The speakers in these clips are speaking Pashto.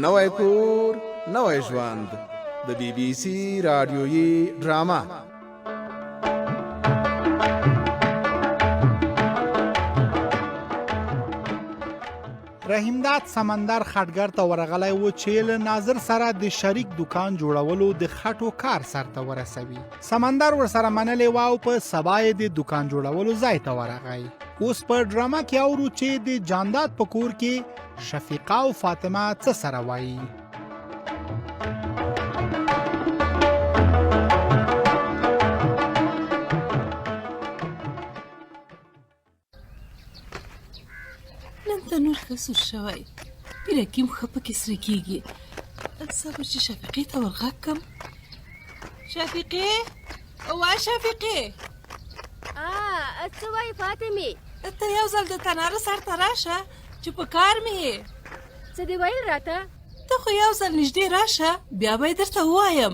نوی کور نوی ژوند د بي بي سي رادیويي ډرامه. رحیمداد سمندر خټګر ته ورغلی و چې له ناظر سره د شریک دکان جوړولو د خټو کار سرته ورسوي. سمندر ورسره منلی و او په سبا یې د دکان جوړولو ځای ته ورغی. اوس په ډرامه کې اورو چې د جانداد په کور کې شفیقه او فاطمه څه سره وایي. تنور ښه سور شوی، پیرکیم ښه پکې سره کېږي. صبر چې شفیقې ته ورغږ کړم. شفیقې، وا شفیقې، څه وایې فاطمې؟ ته یو ځل د تناره سر ته راشه چې په کار مې یې. څه دې ویل راته؟ ته خو یو ځل نږدې راشه، بیا به یې درته ووایم.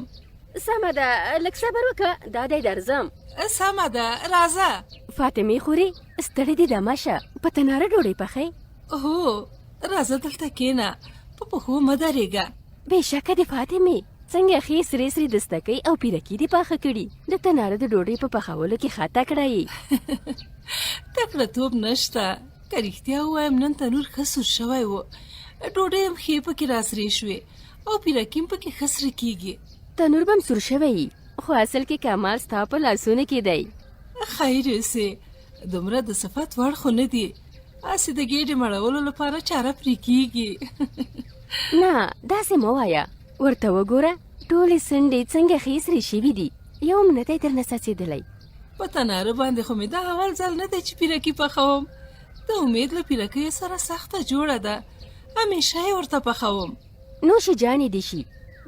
سمه ده، لږ صبر وکړه، دا دی درځم. سمه ده، راځه. فاطمې خورې، ستړې دې دمه شه، په تناره ډوډۍ پخې؟ هو، راځه دلته کېنه، په پښو مه درېږه. بېشکه دې فاطمې، څنګه ښې سرې سرې دستکۍ او پیرکي دې پاخه کړي، د تناره د ډوډۍ په پخولو کې ښه تکړه یې. تکړه توب نشته، که رښتیا ووایم نن تنور ښه سور شوی و، ډوډۍ هم ښې پکې راسرې شوې او پیرکي هم پکې ښه سره کېږي. تنور به هم سور شوی یي، خو اصل کې کمال ستا په لاسونو کې دی. خیر اوسې، دومره د صفت وړ خو نه دي، هسې د ګېډې مړولو لپاره چاره پرې کېږي. نه، داسې مه وایه، ورته وګوره، ټولې څنډې څنګه ښې سرې شوي دي، یو هم نه دی درنه څڅېدلی. په تناره باندې خو مې دا اول ځل نه دی چې پیرکي پخوم. د امید له پیرکیو سره سخته جوړه ده، همیشه یې ورته پخوم. نوشې جانې دې شي،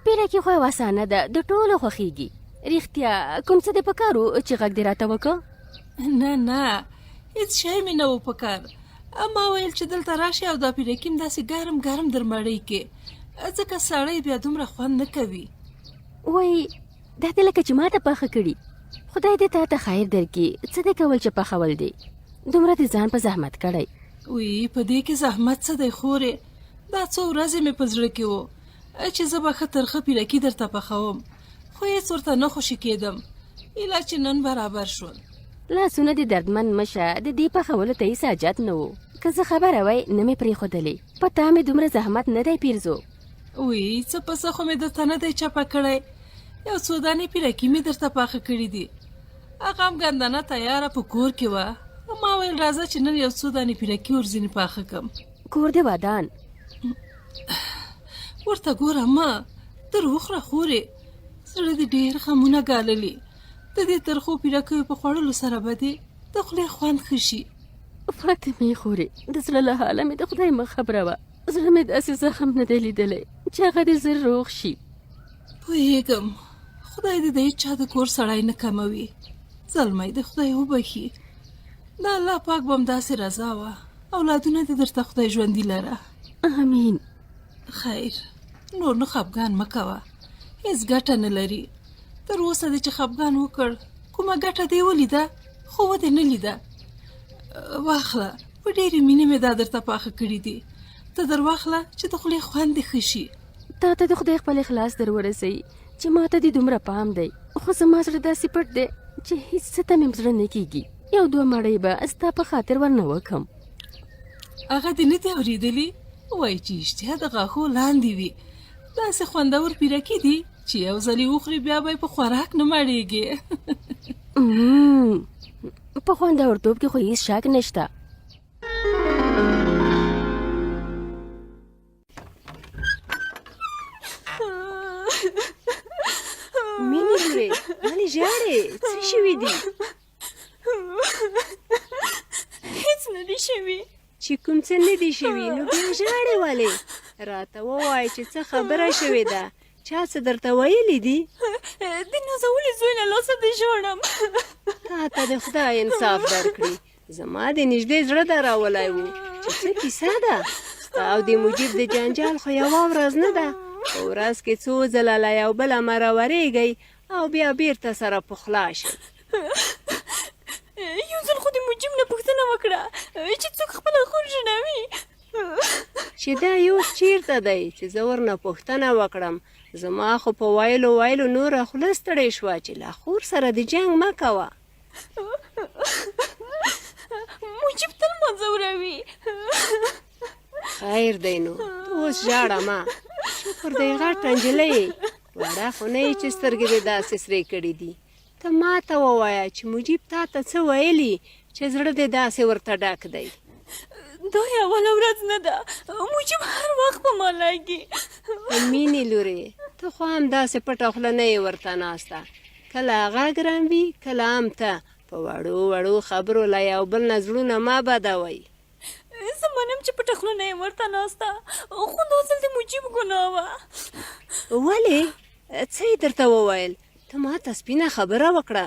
پیرکي خو یو اسانه ده، د ټولو خوښېږي. رښتیا کوم څه دې په کار و چې غږ دې راته وکړه؟ نه نه، هېڅ شی مې نه و په کار. ما ویل چې دلته راشي او دا پیرکي م داسې ګرم ګرم در مړۍ کې، ځکه سړی بیا دومره خوند نه کوي. وایي دا دې لکه چې ما ته پاخه کړي. خدای دې تا ته خیر درکړي، څه دې کول چې پخول دی، دومره دې ځان په زحمت کړی. وی په دې کې زحمت څه دی خورې؟ دا څو ورځې مې په زړه کې و چې زه به ښه ترخه پیرکي درته پخوم، خو هېڅ ورته نه خوشي کېدم، ایله چې نن برابر شول. لاسونه دې دردمن مشه، د دې پخولو ته هېڅ حاجت نه و. که زه خبره وای نه مې پرېښودلې، په تا مې دومره زحمت نه دی پیرزو. وی څه پسه خو مې درته نه دی چپه کړی، یو څو دانې پیرکي مې درته پاخه کړي دي. هغه هم ګندنه تیاره په کور کې وه، ما ویل راځه چې نن یو څو دانې پیرکي ورځینې پاخه کړم. کور دې ودان ورته ګوره مه، در وخوره خورې، زړه دې ډېر غمونه ګاللي. د دې ترخو پیرکیو په خوړلو سره به دې د خولې خوند ښه شي. فاطمې خورې، د زړه له حاله مې د خدای مه خبره وه، زړه مې داسې زخم نه دی لیدلی چې هغه دې زر روغ شي. پوهېږم، خدای دې د هېچا د کور سړی نه کموي، زلمی د خدای وبخي. د الله پاک به هم داسې رضا وه، اولادونه دې درته خدای ژوندي لره. امین. خیر، نور نو خفګان مه کوه، هېڅ ګټه نه لري. تر اوسه دې چې خفګان وکړ، کومه ګټه دې ولیده؟ خو ودې نه لیده. واخله، په ډېرې مینې مې دا درته پاخه کړي دي، ته در واخله چې د خولې خوند دې ښه شي. تا ته د خدای خپل اخلاص در ورسوي چې ما ته دې دومره پام دی، خو زما زړه داسې پټ دی چې هېڅ څه ته مې زړه نه کېږي. یو دوه مړۍ به ستا په خاطر ورنه وکړم. هغه دې نه دي اورېدلي؟ وایي چې اشتها د غاښو لاندې وي، داسې خوندور پیرکي دي چې یو ځل یې وخوري بیا به یې په خوراک نه مړېږي. په خوندورتوب کې خو هېڅ شک نشته. مینې لورې، ولې ژاړې؟ څه شوي دي؟ هېڅ نه دي شوي. چې کوم څه نه دي شوي نو بیا ژاړې ولې؟ راته ووایه چې څه خبره شوې ده، چا څه درته ویلي دي؟ د نازولي زوی له لاسه دې ژاړم. تا ته د خدای انصاف درکړي، زما د نږدې زړه دراولی و چې څه کیسه ده. ستا او د مجیب د جنجال خو یوه ورځ نه ده، په ورځ کې څو ځله له یو بله مرورېږئ او بیا بیرته سره پخلا شئ. یو ځل خو د مجیب نه پوښتنه وکړه چې څوک خپله خور ژڼوي. چې دا یو چیرته دی چې زه ورنه پوښتنه وکړم. زما خو په ویلو نوره خوله ستړې شوه چې له خور سره د جنګ مه کوه. مجيب تل ما ځوروي. خیر دی نو ته اوس ژاړه مه. شکر دی غټه نجلۍ وړه خو نه یې چې سترګې دې داسې سرې کړي دي. ته ما ته ووایه چې مجیب تا ته څه ویلي چې زړه دې داسې ورته ډک دی. دا یې اوله ورځ نه ده. مجيب هر وخت په ما لګي. مینې لورې ته خو هم داسې پټه خوله نه یې ورته ناسته. کله هغه ګران وي کله هم ته. په وړو خبرو له یو بل نه زړونه مه بدوئ. زه منم چې پټه خوله نه یم ورته ناسته، خو دا ځل د مجيب ګناه وه. ولې څه یې درته وویل؟ ته ما ته سپینه خبره وکړه.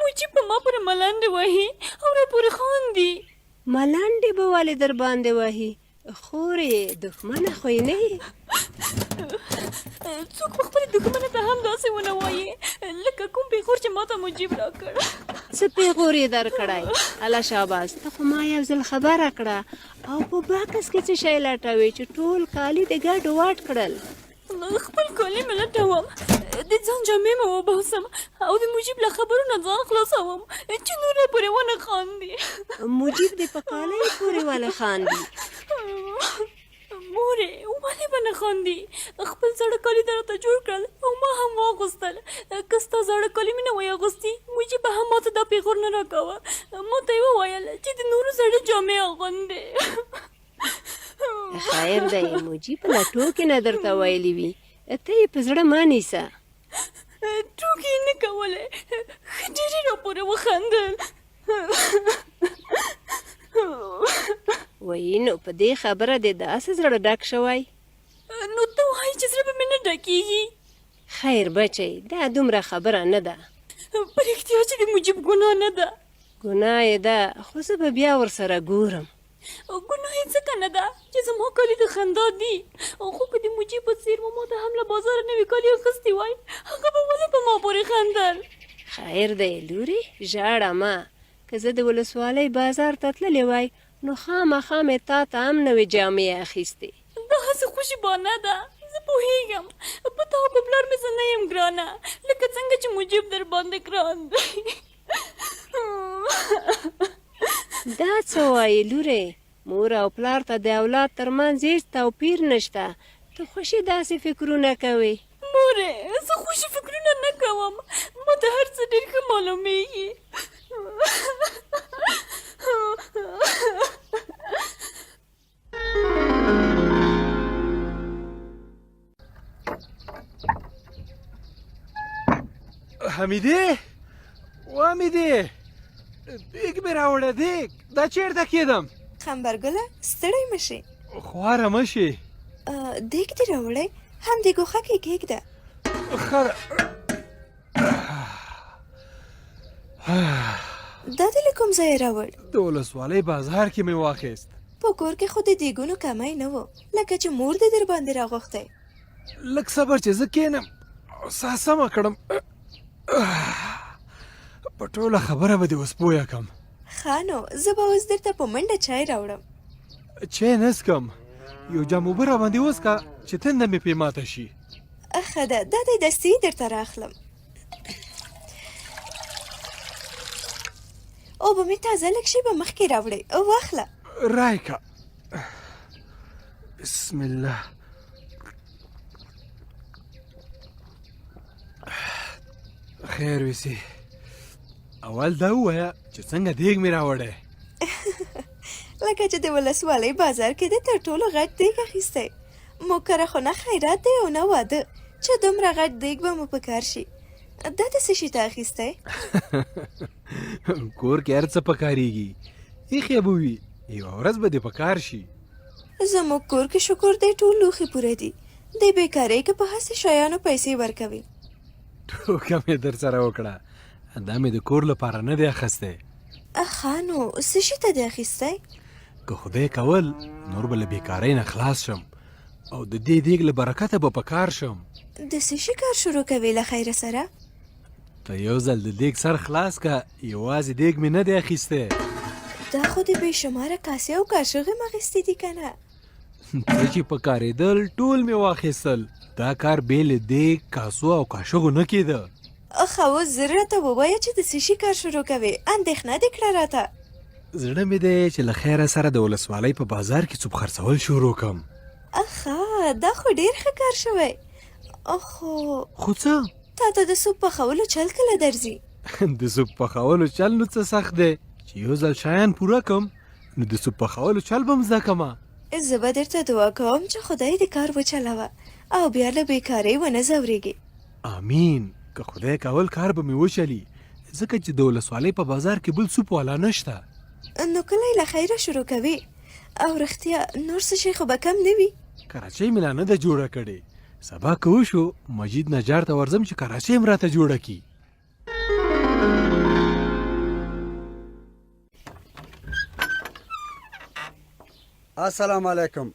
مجيب په ما پورې ملنډې وهي او را پورې خاندي. ملنډې به ولې در باندې وهي؟ خورې دښمنه خو یې نه یې. څوک په خپلې دښمنه ته هم داسې ونه وایي لکه کوم پیغور چې ما ته مجيب راکړ. څه پیغور یې درکړی؟ الله شاباس، ته خو ما یو ځل خبره کړه او په باکس کې څه شی لټوې چې ټول کالي دې ګډ واټ کړل. خپل کالي مې لټوم، د ځان جامې مې وباسم او د مجيب له خبرو نه ځان خلاصوم چې نور یې پورې ونه خاندي. مجيب دې په کالیو پورې ولې خاندي؟ مورې ولې به نه خاندي؟ خپل زاړه کالي دې راته جوړ کړل او ما هم واغوستل. که ستا زاړه کالي مې نه وای اغوستي مجيب به هم ما ته دا پیغور نه راکاوه. ما ته یې وویل چې د نورو زاړه جامې اغوندې. خیر دی مجيب له ټوکې نه درته ویلي وي، ته یې په زړه مه نیسه. ټوکې یې نه کولې، ښه ډېر یې را پورې وخندل. وایي نو په دې خبره دې داسې زړه ډک شوی؟ نو ته وایي چې زړه به مې نه ډکېږي؟ خیر بچی دا دومره خبره نه ده. په رښتیا چې د مجيب ګناه نه ده؟ ګناه یې ده، خو زه به بیا ورسره ګورم. ګناه یې ځکه نه ده چې زما کالي د خندا دي، خو که د مجيب په څېر ما ته هم له بازاره نوي کالي اخیستي وای هغه به ولې په ما پورې خندل؟ خیر دی لورې ژاړه مه. که زه د ولسوالۍ بازار ته تللی وای نو خامخا مې تا ته هم نوې جامې اخیستې. دا هسې خوشي بانه ده، زه پوهېږم په تا او په پلار مې زه نه یم ګرانه لکه څنګه چې مجيب در باندې ګران دی. دا څه وایې لورې؟ مور او پلار ته د اولاد ترمنځ هېڅ توپیر نشته. ته خوشي داسې فکرونه کوې؟ مورې زه خوشي فکرونه نه کوم، ما ته هر څه ډېر ښه معلومېږي. حمیدې و حمیدې دیګ مې راوړه دیګ دا چېرته کېدم؟ خمبرګله ستړی مشي؟ خواره مه شي. دیګ دې راوړی هم د ګوښه کې کېږده. دا دې له کوم ځایه راوړ؟ د ولسوالۍ بازار کې مې واخیست. په کور کې خو د دیګونو کمی نه و لکه چې مور دې در باندې راغوښتی. لږ صبر چې زه کېنم ساه سمه کړم. په ټوله خبره به دې اوس پوه کړم. ښه نو زه به اوس درته په منډه چای راوړم. چای نه څښم، یو جام اوبه راباندې وڅښه چې تنده مې پرې ماته شي. ښه ده دا دی دستي درته راخلم. اوبه مې تازه لږ شي به مخکې راوړې واخله. رایکه بسم الله. خیر وسی اول دا ووایه چې څنګه دیګ مې راوړی؟ لکه چې د ولسوالۍ بازار کې د تر ټولو غټ دیګ اخیستی. موکره خو نه خیرات دی او نه واده چې دومره غټ دیګ به مو په کار شي. دا د څه شي ته اخیستی؟ کور کې هر څه پکارېږي، ایښې به وي یوه ورځ به دې په کار شي. زموږ کور کې شکر دی ټول لوښي پوره دي. د بېکارۍ که په هسې شیانو پیسې ورکوي. ټوکه مې در سره وکړه، دا مې د کور لپاره نه دی اخیستی. ښه نو څه شي ته دی اخیستی؟ که خدای کول نور به له بېکارۍ نه خلاص شم او د دې دیګ له برکته به په کار شم. د څه شي کار شروع کوې له خیره سره؟ ته یو ځل د دیګ سر خلاص که یوازې دیګ مې نه دی اخیستی. دا خو د بې شماره کاسې او کاشوغې م اخیستې دي که نه؟ څه چې په کارېدل ټول مې واخیستل. دا کار بې له دیګ کاسو او کاشوغو نه کېده. خو اوس زه راته ووایه چې د څه شي کار شروع کوې اندېښنه دې کړه راته. زړه مې دی چې له خیره سره د ولسوالۍ په بازار کې څوب خرڅول شروع کم. اخا دا خو ډېر ښه کار شوی. خو څه؟ تا ته د سوپ پخولو چل کله درځي؟ د سوپ پخولو چل نو څه سخت دی چې یو ځل شیان پوره کم نو د سوپ پخولو چل به م زده کمه. زه به درته دعا کوم چې خدای دې کار وچلوه او بیا له بېکارۍ ونه ځورېږي. آمین. که خدای کول کار به مې وچلي ځکه چې د ولسوالۍ په بازار کې بل سوپ والا نشته. نو کله یې له خیره شروع کوي او رښتیا نور څه شی خو به کم نه وي. کراچۍ مې لا نه ده جوړه کړې. سبا که وشو مجید نجار ته ورځم چې کراچۍ م راته جوړه کي. السلام علیکم.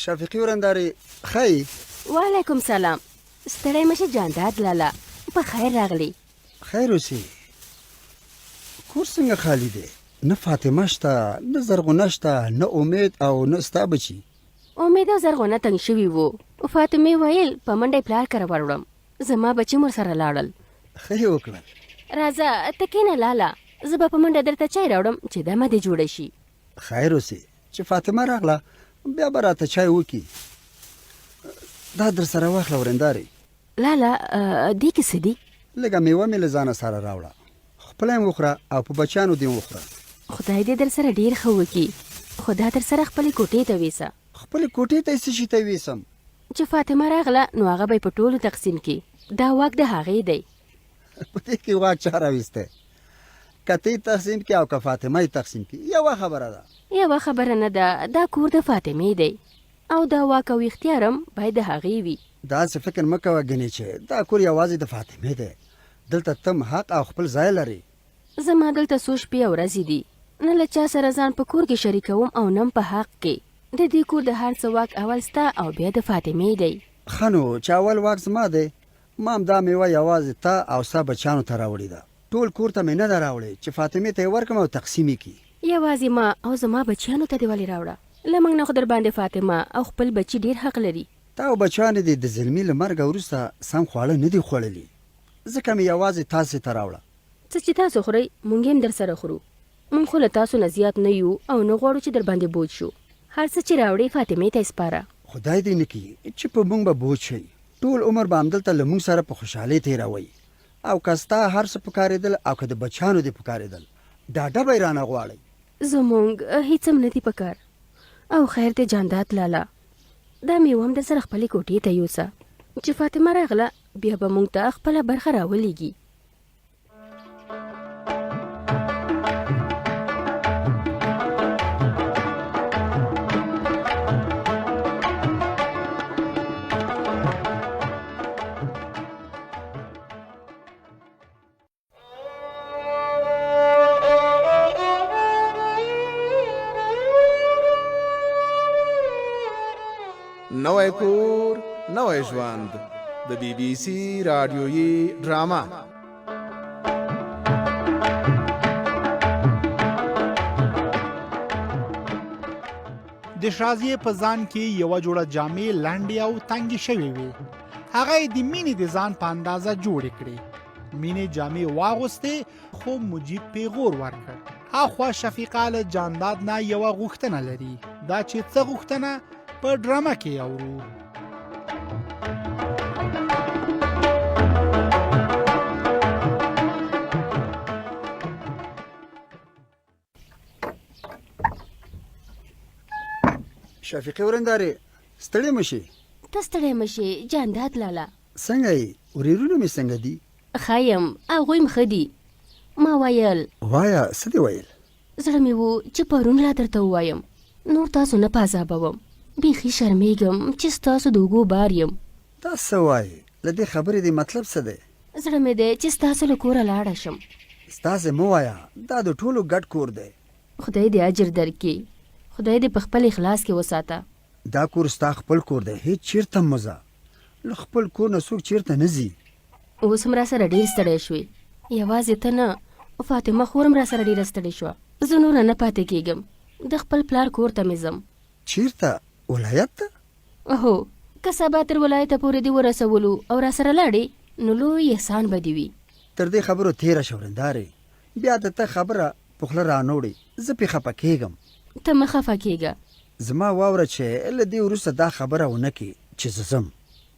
شفیقي ورنداري خی. وعلیکم سلام. ستړی مشه جانداد لالا، په خیر راغلی. خیر اوسې. کور څنګه خالی دی؟ نه فاطمه شته، نه زرغونه شته، نه امید او نه ستا بچي. امید او زرغونه تنګ شوي وو. فاطمې ویل په منډه پلار کره وروړم. زما بچي مور سره لاړل. ښه یې وکړل. راځه ته کښېنه لالا، زه به په منډه درته چای راوړم چې دمه دې جوړه شي. خیر اوسې چې فاطمه راغله بیا به راته چای وکړي. دا در سره واخله ورنداري. لالا دې کې څه دي؟ لږه میوه مې له ځانه سره راوړه، خپله یې وخوره او په بچیانو دې وخوره. خدای دې در سره ډېر ښه وکړي. خدا در سره خپلې کوټې ته ویسه. خپلې کوټې ته یې څه شي ته ویسم؟ چې فاطمه راغله نو هغه به یې په ټولو تقسیم کړي. دا واک د هغې دی. په دې کې واک چا راویستی؟ که ته یې تقسیم کړي او که فاطمه یې تقسیم کړي یوه خبره ده. یوه خبره نه ده، دا کور د فاطمې دی او دا واک او اختیار هم باید د هغې وي. داسې فکر مه کوه ګنې چې دا کور یوازې د فاطمې دی. دلته تم حق او خپل ځای لري. زما دلته څو شپې او ورځې دي، نه له چا سره ځان په کور کې شریکوم او نه په حق کې. د دې کور د هر څه واک اول ستا او بیا د فاطمې دی. ښه نو چې اول واک زما دی، ما هم دا میوه یوازې تا او ستا بچیانو ته راوړې ده. ټول کور ته مې نه ده راوړې چې فاطمې ته یې ورکړم او تقسیم یې کړي. یوازې ما او زما بچیانو ته دې ولې راوړه؟ له موږ نه خو در باندې فاطمه او خپل بچي ډېر حق لري. تا او بچیانو دې د زلمي له مرګه وروسته سم خواړه نه دي خوړلي، ځکه مې یوازې تاسې ته راوړه. څه چې تاسو خورئ موږ هم در سره خورو. موږ خو له تاسو نه زیات نه یو او نه غواړو چې در باندې بوج شو. هر څه چې راوړې فاطمې ته یې سپاره. خدای دې نه کړي چې په موږ به بوج شئ. ټول عمر به همدلته له موږ سره په خوشحالۍ تېروئ. او که ستا هر څه پکارېدل او که د بچیانو دې پکارېدل ډاډه به یې رانه غواړئ. زموږ هیڅ هم نه دي پکار. او خیر دې جانداد لالا، دا میوه هم در سره خپلې کوټې ته یوسه چې فاطمه راغله بیا به موږ ته خپله برخه راولېږي. نوی کور نوی ژوند د بی بی سی رادیویي ډرامه. د شازیې په ځان کې یوه جوړه جامې لنډې او تنګې شوې وې. هغه یې د مینې د ځان په اندازه جوړې کړې. مینې جامې واغوستې خو مجیب پیغور ورکړ. اخوا شفیقه له جانداد نه یوه غوښتنه لري. دا چې څه غوښتنه په ډرامه کې اورو. شفیقي ورنداري ستړی مشي. ته ستړی مشې جانداد لالا. څنګه یې؟ ورېرونه مې څنګه دي؟ ښه یم، هغوی هم ښه دي. ما ویل وایه څه دې ویل؟ زړه مې و چې پرون لا درته ووایم، نور تاسو نه په عذابوم. بیخي شرمېږم چې ستاسو د اوږو بار یم. دا څه وایې؟ له دې خبرې دې مطلب څه دی؟ زړه مې دی چې ستاسو له کوره لاړه شم. ستاسې مه وایه، دا د ټولو ګډ کور دی. خدای دې اجر درکړي. خدای دې په خپل اخلاص کې وساته. دا کور ستا خپل کور دی، هیڅ چیرته مه ځه. له خپل کور نه څوک چیرته نه ځي. اوس هم را سره ډېر ستړی شوې. یوازې ته نه، فاطمه خور هم را سره ډېره ستړې شوه. زه نوره نه پاتې کېږم. د خپل پلار کور ته مې ځم. چیرته؟ ولایت ته هو که سبا تر ولایته پورې دې ورسولو او راسره لاړې نو لوی احسان به دې وي. تر دې خبرو تېره شه ورندارې، بیا د ته خبره په خوله رانوړې، زه پې خفه کېږم. ته مه خفه کېږه. زما واوره چې له دې وروسته دا خبره ونه کړې چې زه ځم.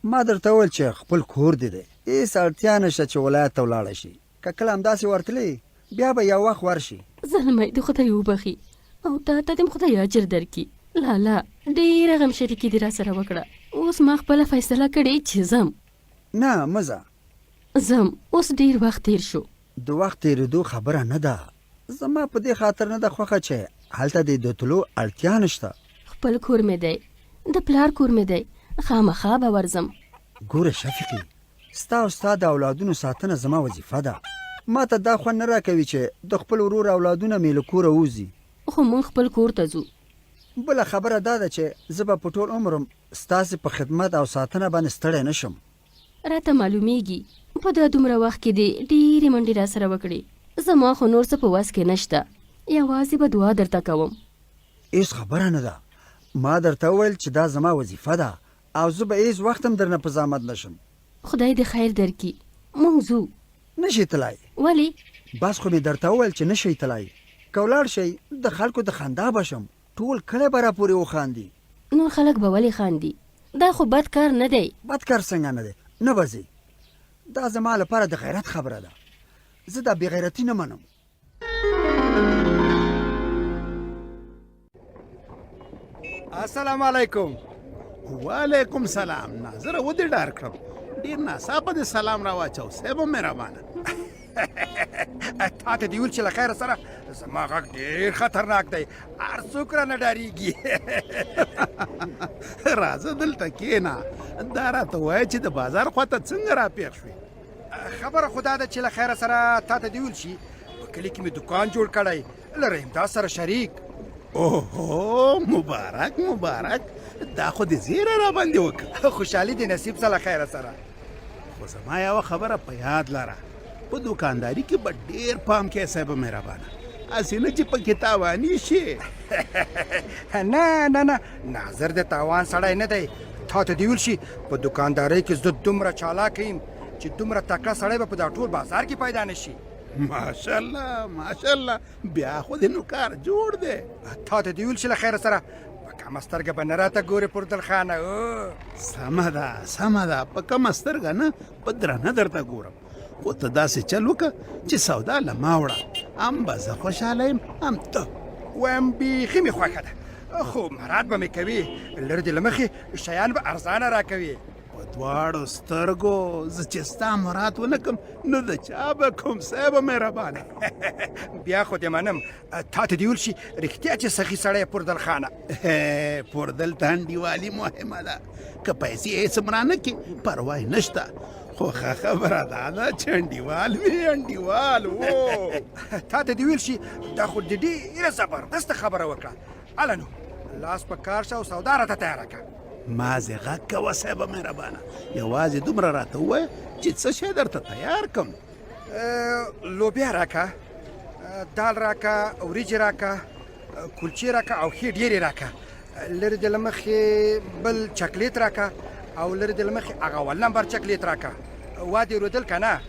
ما درته وویل چې خپل کور دې دی، هېڅ اړتیا نشته چې ولایت ته ولاړه شي. که کله همداسې ورتلې بیا به یو وخت ورشي. زلمی د خدای وبخي او تا ته دې خدای اجر درکړي. لالا ډېره غم شریکي دې راسره وکړه. اوس ما خپله فیصله کړې چې ځم. نه مه ځه. ځم. اوس ډېر وخت تېر شو. د وخت تېرېدو خبره نه ده. زما په دې خاطر نه ده خوښه چې هلته دې د تلو اړتیا نشته. خپل کور مې دی، د پلار کور مې دی، خامخا به ورځم. ګوره شفیقي، ستا او ستا د اولادونو ساتنه زما وظیفه ده. ما ته دا خوند نه راکوي چې د خپل ورور اولادونه مې له کوره ووځي. خو موږ خپل کور ته ځو. بله خبره دا ده چې زه به په ټول عمرم ستاسې په خدمت او ساتنه باندې ستړی نه شم. راته معلومیږي په دا دومره وخت کې دې ډېرې منډې راسره وکړې. زما خو نور څه په وس کې نشته، یوازې به دعا درته کوم. هېڅ خبره نه ده. ما درته وویل چې دا زما وظیفه ده او زه به هېڅ وخت هم درنه په زحمت نشم. خدای دې خیر درکړي. موږ ځو. نشئ تلای. ولې؟ بس خو مې درته وویل چې نشئ تلای. که ولاړ شئ د خلکو د خندا به شم، ټول کلی به راپورې وخاندي. نور خلک به ولې خاندي؟ دا خو بد کار نه دی. بد کار څنګه نه دی؟ نه به ځئ. دا زما لپاره د غیرت خبره ده. زه دا بېغیرتي نه منم. السلام علیکم. وعلیکم سلام. ناظره ودې ډار کړم، ډېر ناڅاپه دې سلام راواچو. صاحب مهربانه. تا ته دې ویل چې له خیره سره زما غږ ډېر خطرناک دی، هر څوک رانه ډارېږي. راځه دلته کښېنه. دا راته وایه چې د بازار خواته څنګه راپېښ شوې؟ خبره خو دا ده چې له خیره سره تا ته دې ویل شي په کلي کې مې دکان جوړ کړی، له رحمداد سره شریک. اوهو مبارک مبارک. دا خو دې زیره را باندې وکړه. خوشحالي دې نصیب سه له خیره سره. خو زما یوه خبره په یاد لره، په دوکانداري کې به ډېر پام کوې صاحب مهربانه، هسې نه چې پکې تاواني شي. نه نه نه، ناظر د تاوان سړی نه دی. تا ته دې ویل شي په دوکاندارۍ کې زه دومره چالاک یم چې دومره تکړه سړی به په دا ټول بازار کې پیدا نه شي. ماشاءالله ماشاءالله، بیا خو دې نو کار جوړ دی. تا ته دې ویل شي له خیره سره په کمه سترګه به نه راته ګورې پردل خانه. سمه ده سمه ده، په کمه سترګه نه په درنه درته ګورم. خو ته داسې چل وکړه چې سودا له ما وړه، هم به زه خوشحاله یم هم ته. وایم بیخي مې خوښه ده، خو مراد به مې کوي، لرې دې له مخې شیان به ارزانه راکوي. په دواړو سترګو زه چې ستا مراد ونه کړم نو د چا به کوم صاحب مهربانه. بیا خو دې منم. تا ته دې ویل شي رښتیا چې سخي سړی پردل خانه. پردل ته انډیوالي مهمه ده، که پیسې هېڅ مرانه کې پروا یې نشته، خو ښه خبره دا ده چې انډیوال وي انډیوال. تا ته دې ویل شي دا خو دې ډېره زبردسته خبره وکړه. هله نو لاس په کار شه او سودا راته تیاره کړه. مازې غږ کوه صاحبه مهربانه، یوازې دومره راته ووایه چې څه شی درته تیار کړم. لوبیا راکه، دال راکه، وریجې راکه، کلچې راکه او ښې ډېرې راکه. لرې دې له مخې بل چاکلیټ راکه او لرې دې له مخې هغه اول نمبر چاکلیټ راکه. وا دې اورېدل که نه؟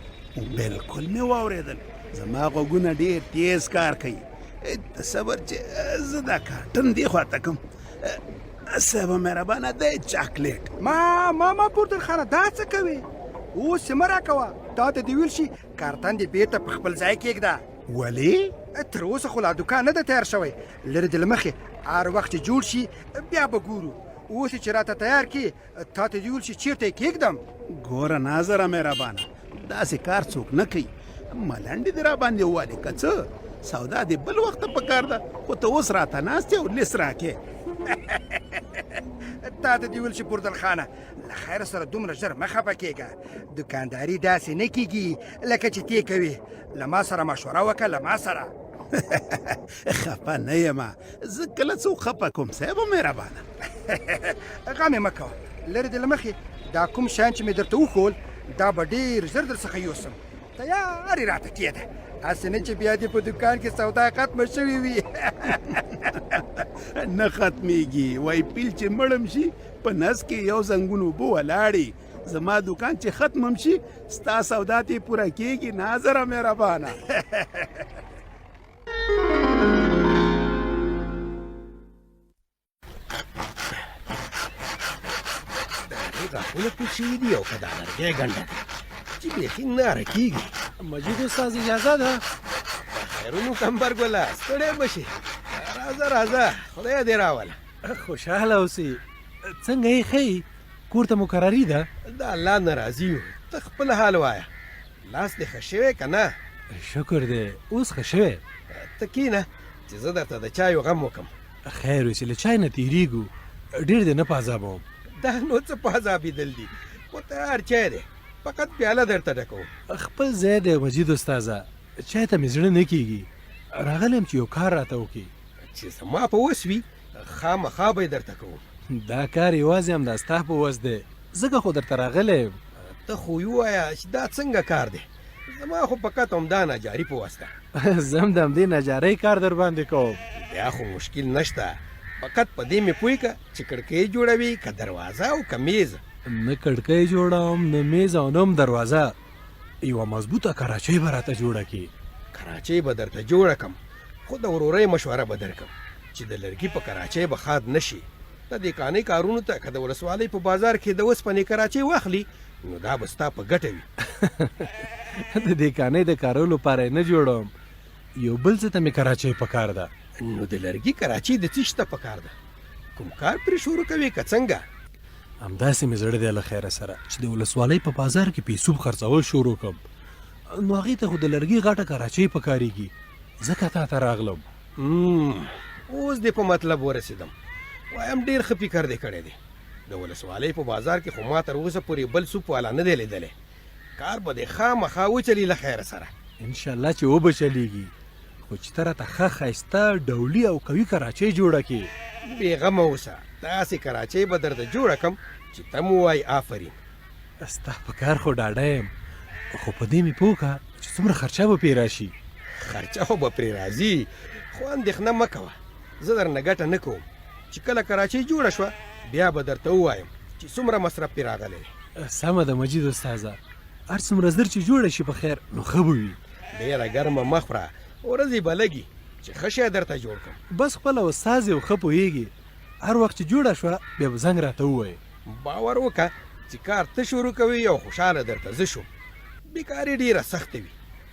بلکل مې واورېدل. زما غوږونه ډېر تیز کار کوي. ته صبر چې زه دا کارټن دې خواته کړم. صاحبه مهربانه دی چاکلیټ. ما پردل خانه دا څه کوې؟ اوس یې مه راکوه. تا ته دې ویل شي کارتن دې بېرته په خپل ځای کېږده. ولې؟ تر اوسه خو لا دوکان نه ده تیار شوی. لرې دې له مخې هر وخت چې جوړ شي بیا به ګورو. اوس چې راته تیار کړي تا ته دې ویل شي چېرته یې کېږدم. ګوره ناظره مهربانه، داسې کار څوک نه کوي. ملنډې دې را باندې ووالې که څه؟ سودا دې بل وخت په کار ده، خو ته اوس راته ناست یې او لیست راکې. تا ته دې ویل شي پردل خانه له خیره سره دومره ژر مه خفه کېږه. دوکانداري داسې نه کېږي لکه چې تی کوې. له ما سره مشوره وکړه، له ما سره. خفه نه یم، زه کله څوک خفه کوم صاحبه مهربانه. غم یې مه کوه. لرې دې له مخې دا کوم شیان چې مې درته وښول دا به ډېر ژر در څخه یوسم. تیار یې راته کېده، هسې نه چې بیا دې په دوکان کې سودا ختمه شوې وي. نه ختمیږي. وای پیل چې مړم شي په نس کې یو زنګون اوبه ولاړې. زما دکان چې ختمم شي ستا سودا تې پوره کېږي ناظره مهربانه. غاښونه پوه شوي دي او که دا لرګی ګنډه ده چې بیخي ناره کېږي. مجید استاد اجازه ده؟ خیرونو کمبرګله ستړی به شي. راځه راځه خدای دې راوله. خوشحاله اوسې. څنګه یې ښیي؟ کور ته مقرري ده؟ د الله نه راضي یو. ته خپل حال وایه. لاس دې ښه شوی که نه؟ شکر دی اوس ښه شوی. ته کښېنه چې زه درته د چایو غم وکړم. خیر وي چې له چای نه تېرېږو. ډېر دې نه پازابوم. دا نو څه پازابېدل دي، خو تیار چای دی، فقط پیاله درته ډکوم. خپل ځای دی مجید استاذه، چای ته مې زړه نه کېږي. راغلی یم چې یو کار راته وکړي. چې زما په وس وي خامخا به یې درته کوم. دا کار یوازې همدا ستا په وس دی، ځکه خو درته راغلی یم. ته خو یې ووایه چې دا څنګه کار دی. زما خو فقط همدا نجاري په وس ده. زه هم د همدې نجارۍ کار در باندې کوم. بیا خو مشکل نشته، فقط په دې مې پوه که چې کړکۍ جوړوي که دروازه او که میز. نه کړکۍ جوړوم نه میز او نه هم دروازه. یوه مضبوطه کراچۍ به راته جوړه کړي. کراچۍ به درته جوړه کړم، خو د ورورۍ مشوره به درکړم چې د لرګي په کراچۍ به خاد نشي. د دې کاني کارونو ته که د ولسوالۍ په بازار کې د اوسپنې کراچۍ واخلي نو دا به ستا په ګټه وي. د دې کانۍ د کارولو لپاره نه جوړوم، یو بل څه ته مې کراچۍ پکار ده. نو د لرګي کراچۍ د څه شته پکار ده؟ کوم کار پرې شروع کوې که څنګه؟ همداسې مې زړه دی له خیره سره چې د ولسوالۍ په بازار کې پیسو خرڅول شروع کړم. نو هغې ته خو د لرګي غټه کراچۍ پکارېږي، ځکه تا ته راغلم. اوس دې په مطلب ورسېدم. وایم ډېر ښه فکر دې کړی دی. د ولسوالۍ په بازار کې خو ما تر اوسه پورې بل سوپ والا نه دی لیدلی. کار به دې خامخا وچلي له خیره سره. انشاءالله چې وبه چلیږي، خو چې ته راته ښه ښایسته ډولي او قوي کراچۍ جوړه کړې. بېغمه اوسه، داسې کراچۍ به درته جوړه کړم چې ته مو وایي آفرین. ستا په کار خو ډاډه یم، خو په دې مې پوه کړه چې څومره خرچه به پرې راشي. خرچه خو به پرې راځي، خو اندېښنه مه کوه، زه درنه ګټه نه کوم. چې کله کراچۍ جوړه شوه بیا به درته ووایم چې څومره مصرف پرې راغلی. سمه ده مجید استاذه، هر څومره زر چې جوړه شي په خیر نو ښه به وي. ډېره ګرمه مه خوره، ورځې به لګي چې ښه شی درته جوړ کړم. بس خپله استاذ یې ښه پوهېږي، هر وخت چې جوړه شوه بیا به زنګ راته ووایې. باور وکړه چې کار ته شروع کوي او خوشحاله درته زه شوم. بیکاري ډېره سخته وي،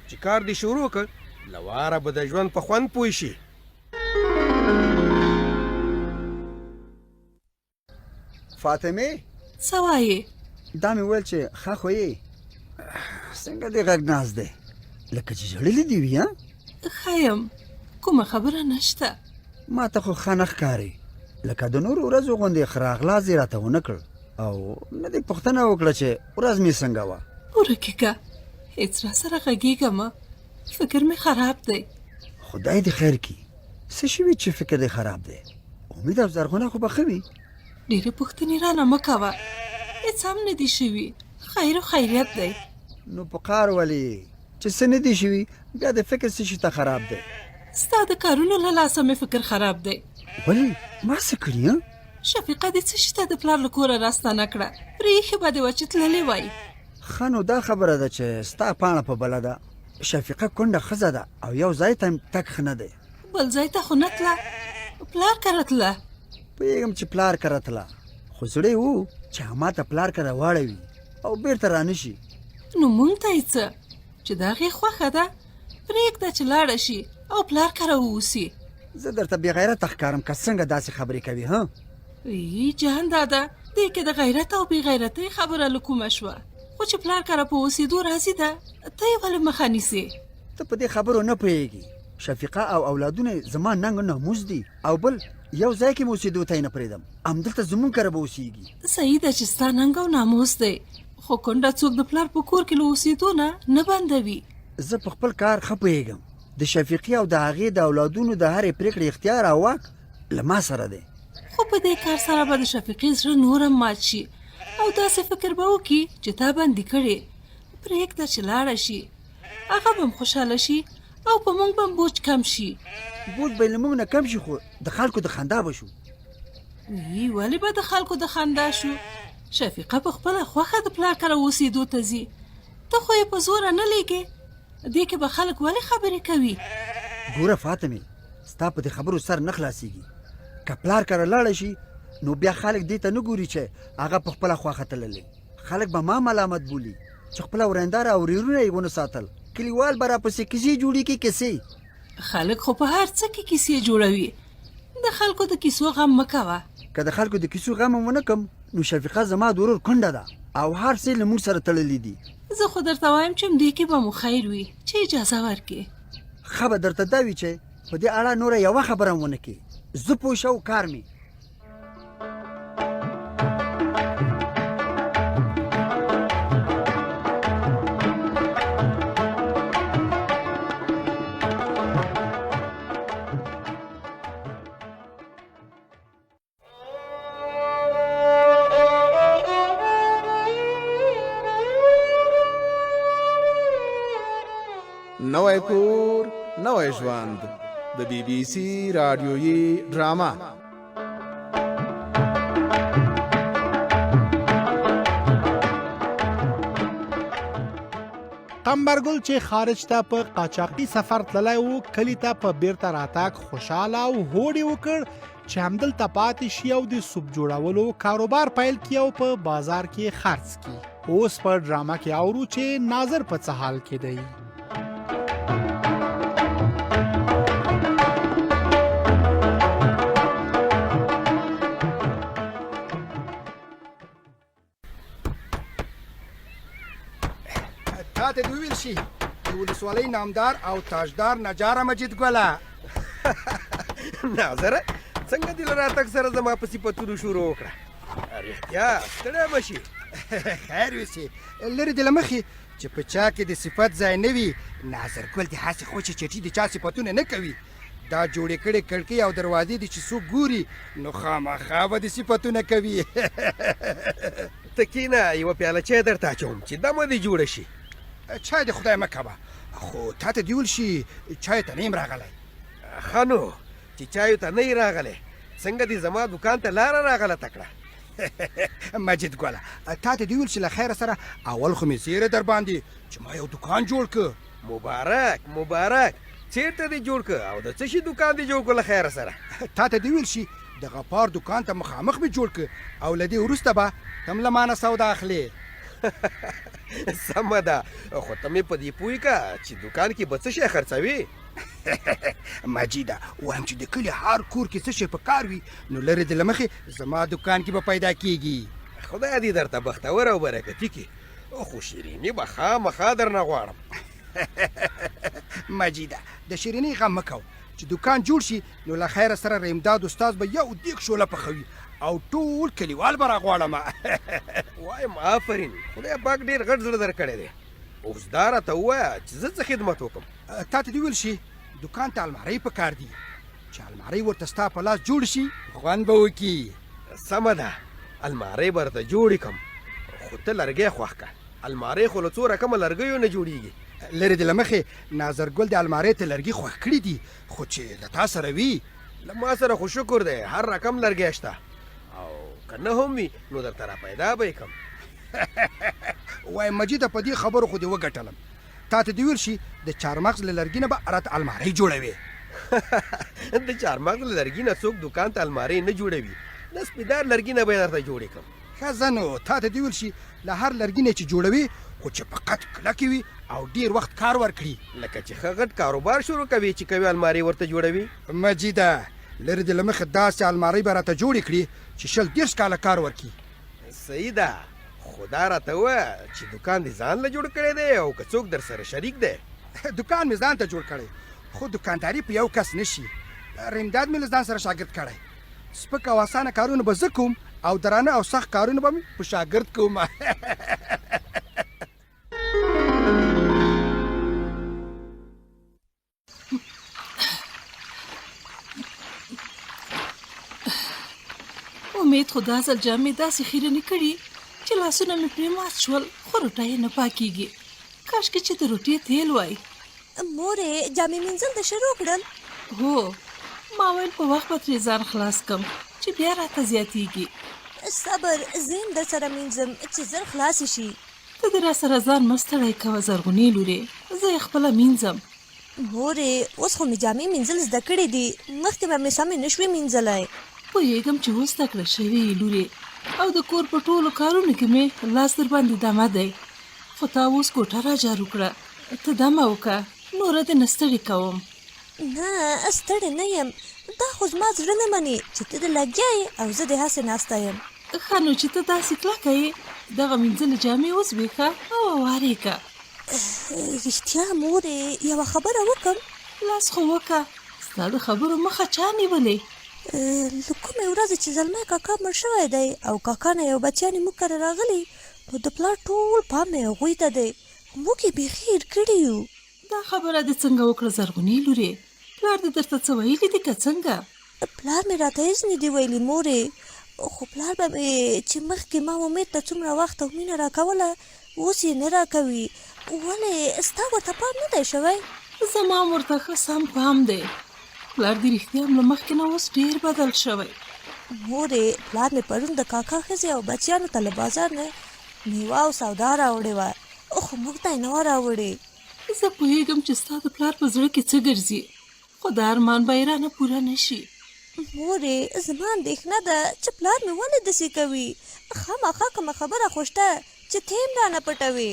چې کار دې شروع کړ له واره به د ژوند په خوند پوه شي. فاطمې څه وایې؟ دا مې ویل چې ښه خو یې څنګه دې غږ ناز دی لکه چې ژړلې دې وي. ښه یم، کومه خبره نشته. ما ته خو ښه نه ښکاري، لکه د نورو ورځو غوندې خراغلاز یې راته ونه کړ او نه دې پوښتنه وکړه چې ورځ مې څنګه وه. ورکې که هېڅ را سره غږېږمه، فکر مې خراب دی. خدای دې خیر کړي. څه شوي چې فکر دې خراب دی؟ امید او زرغونه خو به ښه وي. ډېرې پوښتنې رانه مه کوه، هېڅ هم نه دي شوي، خیر و خیریت دی. نو په قار ولې چې څه نه دي شوي بیا د فکر څه شي ته خراب دی؟ ستا د کارونو له لاسه مې فکر خراب دی. ولې ما څه کړي؟ شفیقه دې څه شي ته د پلار له کوره راستانه کړه، پرېښې به دې وه چې تللې وای. ښه نو دا خبره ده چې ستا پاڼه په بله ده. شفیقه کونډه ښځه ده او یو ځای ته تګ ښه نه دی. بل ځای ته خو نه تله، پلار کره تله. پوهېږم چې پلار کره تله، خو زړی و چې ما ته پلار کره واړوي او بېرته رانه شي. نو مونږ ته یې څه چې د هغې خوښه ده، پرېږده چې لاړه شي او پلار کره واوسي. زه درته بې غیرته ښکارم که څنګه داسې خبرې کوي؟ ای جهان داده، دې کې د غیرت او بې غیرتۍ خبره له کومه شوه؟ خو چې پلار کره په اوسېدو راضي ده، ته یې ولې مخه نیسې؟ ته په دې خبرو نه پوهېږي. شفیقه او اولادونه زما ننګ ناموس دي او بل یو ځای کې مې اوسېدو ته یې نه پرېږدم، همدلته زمونږ کره به اوسېږي. صحیح ده چې ستا ننګ او ناموس دی، خو کونډه څوک د پلار په کور کې له اوسېدو نه بندوي. زه په خپل کار ښه پوهېږم. د شفیقې او د هغې د اولادونو د هرې پرېکړې اختیار او واک له ما سره دی. خو په دې کار سره به د شفیقې زړه نور هم مات شي او داسې فکر به وکړي چې تا بندي کړې. پرېږده چې لاړه شي، هغه به هم خوشحاله شي او په موږ به بوج کم شي. بوج به له موږ نه کم شي خو د خلکو د خندا به شو. وی ولې به د خلکو د خندا شو؟ شفیقه په خپله خوښه د پلار کره اوسېدو ته ځي، ته خو یې په زوره نه لیږې. دې کې به خلک ولې خبرې کوي؟ ګوره فاطمې، ستا په دې خبرو سر نه خلاصېږي. که پلار کره لاړه شي نو بیا خلک دې ته نه ګوري چې هغه په خپله خوښه تللی. خلک به ما ملامت بولي چې خپله ورېنداره او ورېرونه یې ونه ساتل. کلیوال به راپسې کیسې جوړي کې کیسې. خلک خو په هر څه کې کیسې جوړوي. د خلکو د کیسو غم مه کوه. که د خلکو د کیسو غم هم ونه کم نو شفیقه زما د ورور کونډه ده او هر څه له موږ سره تړلي دي. زه خو درته وایم چې دې کې به مو خیر وي چې اجازه ورکړې. ښه به درته دا وي چې په دې اړه نوره یوه خبره هم ونه کړې. زه پوه شو کار مې. نوی کور نوی ژوند د بی بی سی رادیویي ډرامه. قمبرګل چې خارج ته په قاچاقي سفر تللی و، کلی ته په بیرته راتګ خوشحاله او هوډ یې وکړ چې همدلته پاتې شي او د سوپ جوړولو کاروبار پیل کړي او په بازار کې خرڅ کړي. اوس په ډرامه کې اورو چې ناظر په څه حال کې دی. تا ته دې وویل شي د ولسوالۍ نامدار او تاجدار نجاره مجید ګله. ناظره څنګه دې له راتګ سره زما په صفتونو شروع وکړه؟ رښتیا ستړی به شي. خیر وسي لرې دې له مخې چې په چا کې د صفت ځای نه وي. ناظرګل د هسې خوشې چټي د چا صفتونه نه کوي. دا جوړې کړې کړکۍ او دروازې دي چې څوک ګوري نو خامخا به د صفتونه کوي. ته کښېنه یوه پیاله چای درته اچوم چې دمه دې جوړه شي. چای د خدای مه کوه، خو تا ته دې ویل شي چای ته نه یم راغلی. ښه نو چې چایو ته نه یې راغلی، څنګه دې زما دوکان ته لاره راغلته کړه؟ مجید ګله تا ته دې ویل چې له خیره سره اول خو مې زیره در باندې چې ما یو دوکان جوړ که. مبارک مبارک. چیرته دې جوړ که او د څه شي دوکان دې جوړ کړو له خیره سره؟ تا ته دې ویل شي د غفار دوکان ته مخامخ مې جوړ که او له دې وروسته به تم له مانه سودا اخلې. سمه ده، خو ته مې په دې پوه که چې دوکان کې به څه شی خرڅوي؟ مجیده وایم چې د کلي هر کور کې څه شی په کار وي نو لرې د له مخې زما دوکان کې به پیدا کېږي. خدای دې درته بختور او برکتي کړي، خو شیریني به خامخا درنه غواړم. مجیده د شیرینۍ غم مه کوه چې دوکان جوړ شي نو له خیره سره رحمداد استاد به یو دیګ شوله پخوي او ټول کلیوال به راغواړم. وایم آفرین، خدای پاک ډېر غټ زړه در کړی دی. اوس دا راته ووایه چې زه څه خدمت وکړم؟ تا ته دې ویل شي دوکان ته المارۍ په کار دي چې المارۍ ورته ستا په لاس جوړ شي خوند به وکړي. سمه ده، المارۍ به درته جوړې کړم، خو ته لرګی خوښ کړه. المارۍ خو له څو رقمه لرګیو نه جوړېږي. لرې د له مخې ناظرګل د المارۍ ته لرګي خوښ کړي دي، خو چې له تا سره وي. له ما سره خو شکر دی هر رقم لرګی شته، او که نه هم وي نو درته را پیدا به یې کړم. وایم مجیده په دې خبرو خو دې وګټلم. تا ته دې ویل شي د چارمغز له لرګي نه به راته المارۍ جوړوي. د چارمغز له لرګي نه څوک دوکان ته المارۍ نه جوړوي، د سپیدار لرګي نه به یې درته جوړې کړم. ښه زه نو تا ته دې ویل شي له هر لرګي نه چې جوړوي خو چې فقط کلکې وي او ډېر وخت کار ورکړي. لکه چې ښه غټ کاروبار شروع کوي چې کوي المارۍ ورته جوړوي. مجیده لرې د له مخې داسې المارۍ به راته جوړې کړي چې 20 کاله کار ورکړي. صحیح ده، خو دا راته ووایه چې دوکان دې ځان له جوړ کړی دی او که څوک در سره شریک دی؟ دوکان مې ځان ته جوړ کړی، خو دوکانداري په یو کس نه شي. رحمداد مې له ځان سره شاګرد کړی. سپک او اسانه کارونه به زه کوم او درانه او سخت کارونه به مې په شاګرد کوم. امید خو دا ځل جامې داسې خیرنې کړي چې لاسونه مې پرې مات شول، خو روټۍ یې نه پاکېږي. کاشکې چې د روټۍ تیل وای. مورې جامې مینځل د شروع کړل؟ هو ما ویل په وخت به ترې ځان خلاص کم چې بیا راته زیاتېږي. صبر، زه هم در سره مینځم چې زر خلاص شي. ته دې را سره ځان مه ستړی کوه زرغونې لورې، زه یې خپله مینځم. مورې اوس خو مې جامې مینځل زده کړې دي، مخکې به مې سمې نه شوې مینځلی. پوهېږم چې اوس زده کړه شوې یې لورې، او د کور په ټولو کارونو کې مې لاس در باندې دمه دی. خو تا اوس کوټه را جارو کړه، ته دمه وکړه، نوره دې نه ستړې کوم. نه ستړې نه یم، دا خو زما زړه نه مني چې ته د لګیا یې او زه د هسې ناسته یم. ښه نو چې ته داسې کلکه یې، دغه مینځلې جامې وزبېښه او هوارې کړه. رښتیا مورې یوه خبره وکړم؟ لاس خو وکړه، ستا د خبرو مخه چا نیولې؟ له کومې ورځې چې زلمی کاکا مړ شوی دی او کاکا نه یو بچیانې موږ کره راغلي، نو د پلار ټول پام مې هغوی ته دی، موږ یې بیخي هېر کړي یو. دا خبره دې څنګه وکړه زرغونې لورې؟ پلار دې درته څه ویلي دي که څنګه؟ پلار مې راته هېڅ نه دي ویلي مورې، خو پلار به مې چې مخکې ما امید ته څومره وخت او مینه راکوله اوس یې نه راکوي. ولې ستا ورته پام نه دی شوی؟ زما هم ورته ښه سم پام دی. پلار دې رښتیا هم له مخکې نه اوس ډېر بدل شوی. مورې پلار مې پرون د کاکا ښځې او بچیانو ته له بازار نه میوه او سودا راوړې وه، خو موږ ته یې نه وه راوړې. زه پوهېږم چې ستا د پلار په زړه کې څه ګرځي، خو دا ارمان به یې رانه پوره نه شي. مورې زما اندېښنه ده چې پلار مې ولې داسې کوي. خامخا کومه خبره خو شته چې ته هم رانه پټوې.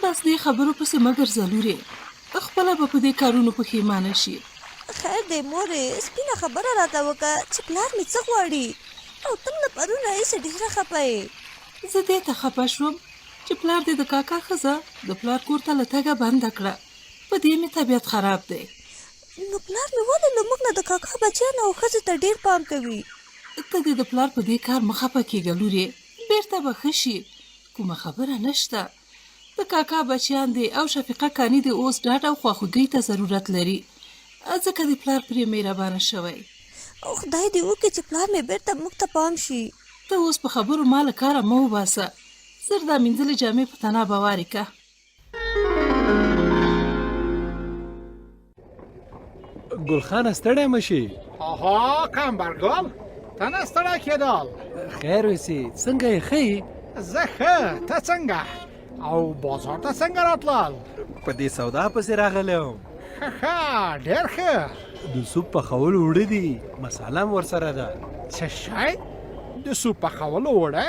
بس دې خبرو پسې مه ګرځه لورې، خپله به په دې کارونو پښیمانه شي. خیر دی مورې، سپینه خبره راته وکړه چې پلار مې څه غواړي، او ته له پرون راهیسې ډېره خفه یې. زه دې ته خفه شوم چې پلار دې د کاکا ښځه د پلار کور ته له تګه بنده کړه، په دې مې طبیعت خراب دی. نو پلار مې ولې له موږ نه د کاکا بچیانو او ښځې ته ډېر پام کوي؟ ته دې د پلار په دې کار مه خفه کېږه لورې، بېرته به ښه شي، کومه خبره نشته. د کاکا بچیان دې او شفیقه کاني دې اوس ډاډ او خواخوږۍ ته ضرورت لري، ځکه دې پلار پرې مهربانه شوی. خدای دې وکړي چې پلار مې بېرته موږ ته پام شي. ته اوس په خبرو ما له کاره مه وباسه، زر دا مینځلې جامې په تناب هوارې کړه. ګلخانه ستړی مه شي. آها کمبرګل، ته نه ستړی کېدل؟ خیر اوسې، څنګه یې ښه یې؟ زه ښه، ته څنګه؟ او بازار ته څنګه راتلل؟ په دې سودا پسې راغلی وم. ښه ډېر ښه. د سوپ پخولو اوړه دي، مساله هم ورسره ده. څه شی؟ د سوپ پخولو اوړه؟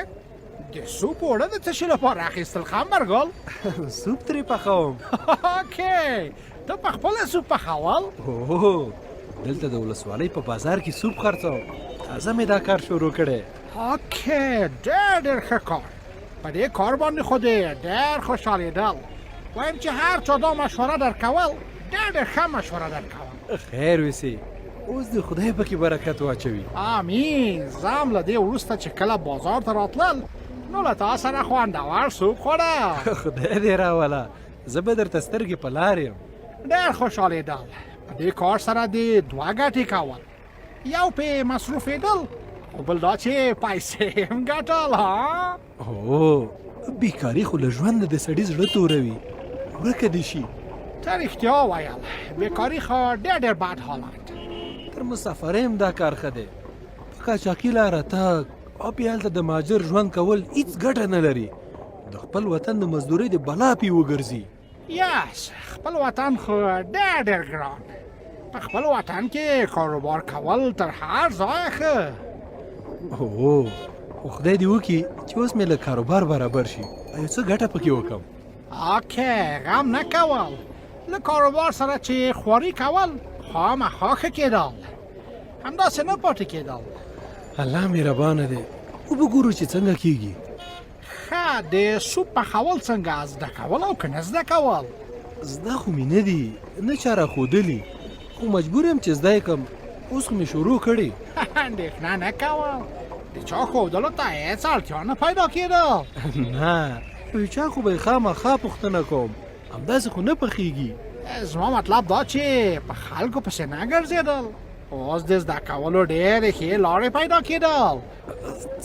د سوپ اوړه د څه شي لپاره اخیستل خمرګل؟ سوپ ترې پخوم. اوکې، ته په خپله سوپ پخول؟ هو، دلته د ولسوالۍ په بازار کې سوپ خرڅوم، تازه مې دا کار شروع کړی. اوکې، ډېر ښه کار. په دې کار باندې خو دې ډېر خوشحالېدل. وایم چې هر چا دا مشوره درکول ډېر ښه مشوره درکول. خیر وسې، اوس د خدای پکې برکت واچوي. آمین. زه هم له دې وروسته چې کله بازار ته راتلل نو له تا سره خوندور سوپ خوړل. خدای دې راوله، زه به درته سترګې په لار یم. ډېر خوشحالېدل. په دې کار سره دې دوه ګټې کول، یو پې مصروفېدل او بل دا چې پیسې هم ګټل. هو، بیکاري خو له ژونده د سړي زړه توروي، ورکه دې شي. ته رښتیا ویل، بیکاري خو ډېر بد حالت. تر مسافرۍ هم دا کار ښه دی. په قاچاقي لاره تګ او بیا هلته د مهاجر ژوند کول هېڅ ګټه نه لري. د خپل وطن د مزدورۍ د بلا پې وګرځي. یس، خپل وطن خو ډېر ګران. په خپل وطن کې کاروبار کول تر هر ځای ښه. هو، خدای دې وکړي چې اوس مې له کاروبار برابر شي او یو څه ګټه پکې وکړم. اوکې، غم نه کول. له کاروبار سره چې خواري کول خامخا ښه کېدل، همداسې نه پاتې کېدل. الله مهربانه دی، وبګورو چې څنګه کېږي. ښه، د سوپ پخول څنګه زده کول او که نه زده کول؟ زده خو مې نه دي، نه چا راښودلي، خو مجبور یم چې زده یې کړم. اوس خو مې شروع کړې. اندېښنه نه کوه، د چا ښودلو ته هېڅ اړتیا نه پیدا کېدل. نه، په چا خو به یې خامخا پوښتنه کوم، همداسې خو نه پخېږي. زما مطلب دا چې په خلکو پسې نه ګرځېدل. اوس د زده کولو ډېرې ښې لارې پیدا کېدل.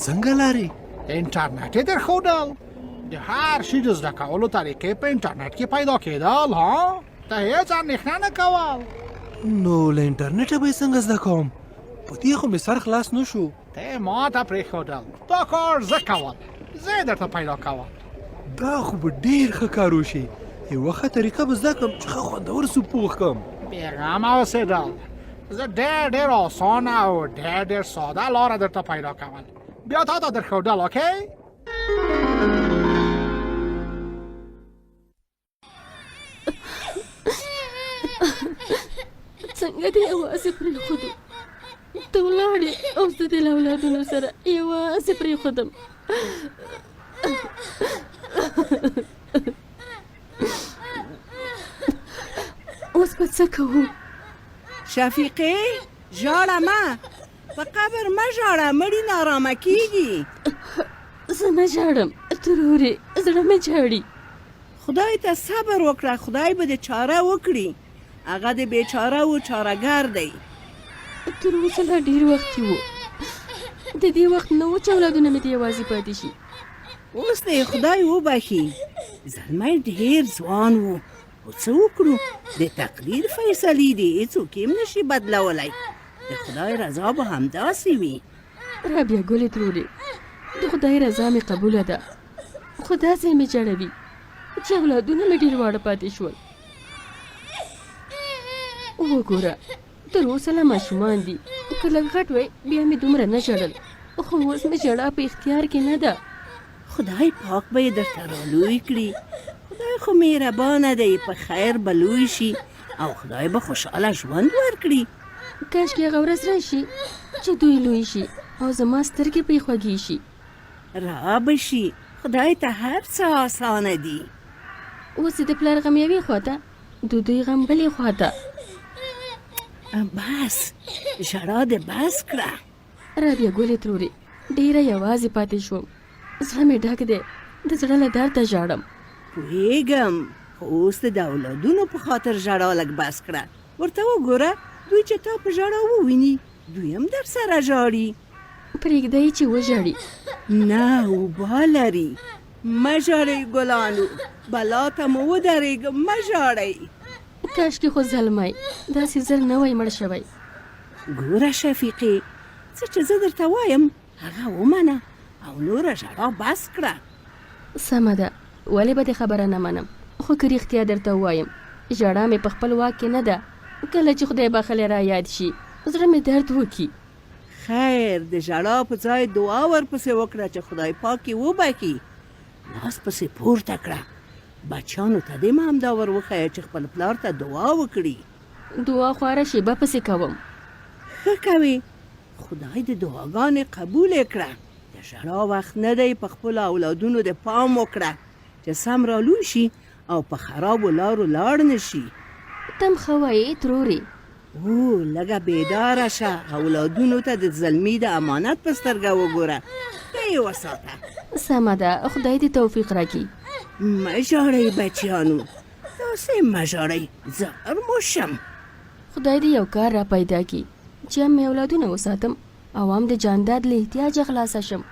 څنګه لارې؟ انټرنټ یې درښودل. د هر شي د زده کولو طریقې په انټرنټ کې پیدا کېدل. ته هیڅ اندېښنه نه کوه. نو له انټرنیټه به یې څنګه زده کوم؟ په دې خو مې سر خلاص نه شو. ته ما ته پرېښودل، دا کار زه کول، زه یې درته پیدا کوم. دا خو به ډېر ښه کار وشي. یوه ښه طریقه به زده کړم چې ښه خوندور سوپ پوخ کړم. بېغمه اوسېدل، زه ډېر اسانه او ډېر ساده لاره درته پیدا کوم. بیا تا ته درښودل. اوکې؟ څنګه دې یوازې پرېښودو؟ ته ولاړې او زه دې له اولادونو سره یوازې پرېښودم. اوس به څه کوو؟ شفیقې ژاړه مه، په قبر مه ژاړه، مړي نارامه کېږي. زه نه ژاړم ترورې، زړه مې ژاړي. خدای ته صبر وکړه، خدای به دې چاره وکړي. هغه د بیچاره و چارهګر دی. تر اوسه لا ډېر وخت و، د دې وخت نه و چې اولادونه مې د یوازې پاتې شي. اوس دې خدای وبخي، زلمی ډېر ځوان و، خو څه وکړو؟ د تقدیر فیصلې دي، هېڅوک یې نشي بدلولی. د خدای رضا به همداسې وي. رابعه ګلې ترورې، د خدای رضا مې قبوله ده، خو داسې مې جړوي چې اولادونه مې ډېر واړه پاتې شول. وګوره، تر اوسه لا ماشومان دي، که لږ غټ وی بیا مې دومره نه ژړل، خو اوس مې ژړا په اختیار کې نه ده. خدای پاک به یې درته رالوی کړي. خدای خو مهربانه دی، په خیر به لوی شي او خدای به خوشحاله ژوند ورکړي. کاشکې هغه ورځ راشي چې دوی لوی شي او زما سترګې پرې خوږې شي. را به شي، خدای ته هر څه آسانه دي. اوس د پلار غم یوې خواته، د دوی غم بلې خواته. بس ژړا دې بس کړه. رابعه ګلې ترورې، ډېره یوازې پاتې شوم، زړه مې ډک دی، د زړه له درده ژاړم. پوهېږم، خو اوس د اولادونو په خاطر ژړا لږ بس کړه. ورته وګوره، دوی چې تا په ژړا وویني دوی هم در سره ژاړي. پرېږدئ چې وژاړي. نه، اوبه لري. مه ژاړئ ګلانو، بلا ته مو ودرېږم، مه ژاړئ. کاشکې خو زلمی داسې زر نه وای مړ شوی. ګوره شفیقې، څه چې زه درته وایم هغه ومنه او نوره ژړا بس کړه. سمه ده، ولې به دې خبره نه منم، خو که رښتیا درته ووایم ژړا مې په خپل واک کې نه ده. کله چې خدای بخښلی را یاد شي زړه مې درد وکړي. خیر، د ژړا په ځای دعا ورپسې وکړه چې خدای پاک یې وبخي. لاس پسې پورته کړه. بچیانو ته دې هم دا ور وښیه چې خپل پلار ته دعا وکړي. دعا خو هره شېبه پسې کوم. ښه کوې، خدای دې دعاګانې قبولې کړه. د ژړا وخت نه دی، په خپلو اولادونو دې پام وکړه چې سم رالوی شي او په خرابو لارو لاړ نه شي. تم ښه وایې ترورې. لږه بیداره شه، اولادونو ته د زلمي د امانت په سترګه وګوره، ته یې وساته. سمه ده، خدای دې توفیق راکړي. مه ژاړئ بچیانو، داسې مه ژاړئ، زه ارموشم. خدای دې یو کار را پیدا کړي چې هم مې اولادونه وساتم او هم د جانداد له احتیاجه خلاصه شم.